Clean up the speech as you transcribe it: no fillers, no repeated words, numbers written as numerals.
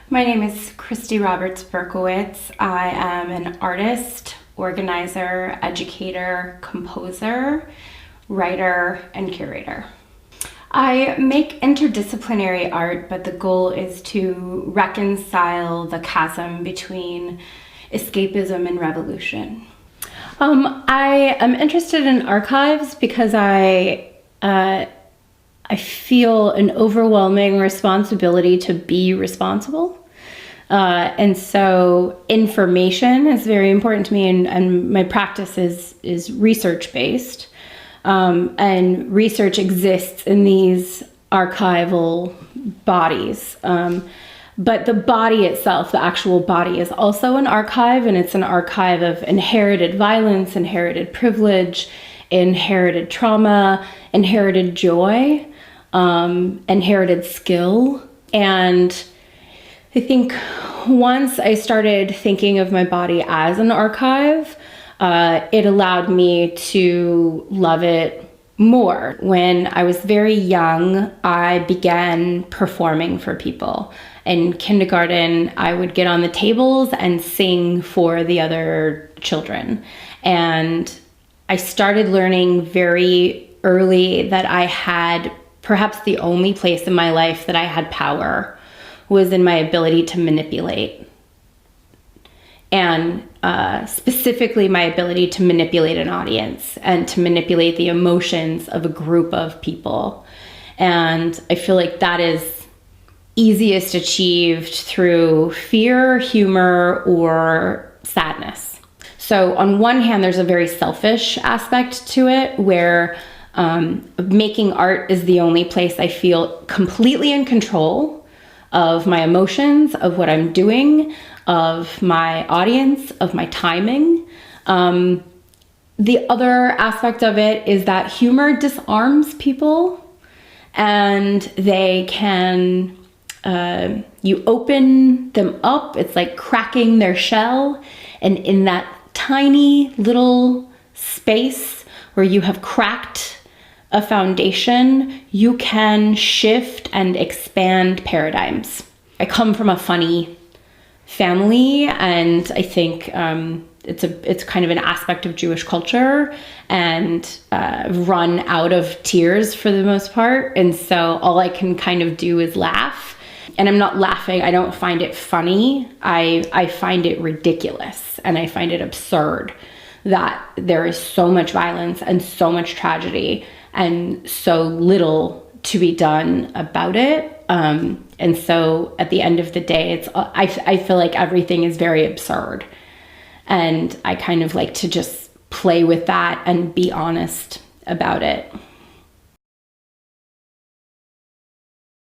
My name is Christy Berkowitz. I am an artist, organizer, educator, composer, writer, and curator. I make interdisciplinary art, but the goal is to reconcile the chasm between escapism and revolution. I am interested in archives because I feel an overwhelming responsibility to be responsible. And so information is very important to me, and my practice is research-based. And research exists in these archival bodies. But the body itself, the actual body, is also an archive, and it's an archive of inherited violence, inherited privilege, inherited trauma, inherited joy, inherited skill. And I think once I started thinking of my body as an archive, it allowed me to love it more. When I was very young, I began performing for people. In kindergarten, I would get on the tables and sing for the other children. And I started learning very early that I had perhaps the only place in my life that I had power was in my ability to manipulate. And specifically my ability to manipulate an audience and to manipulate the emotions of a group of people. And I feel like that is easiest achieved through fear, humor, or sadness. So on one hand, there's a very selfish aspect to it where making art is the only place I feel completely in control of my emotions, of what I'm doing, of my audience, of my timing. The other aspect of it is that humor disarms people, and they can, you open them up, it's like cracking their shell, and in that tiny little space where you have cracked a foundation, you can shift and expand paradigms. I come from a funny family, and I think it's kind of an aspect of Jewish culture, and run out of tears for the most part. And so all I can kind of do is laugh. And I'm not laughing, I don't find it funny. I find it ridiculous, and I find it absurd that there is so much violence and so much tragedy and so little to be done about it. And so at the end of the day, I feel like everything is very absurd. And I kind of like to just play with that and be honest about it.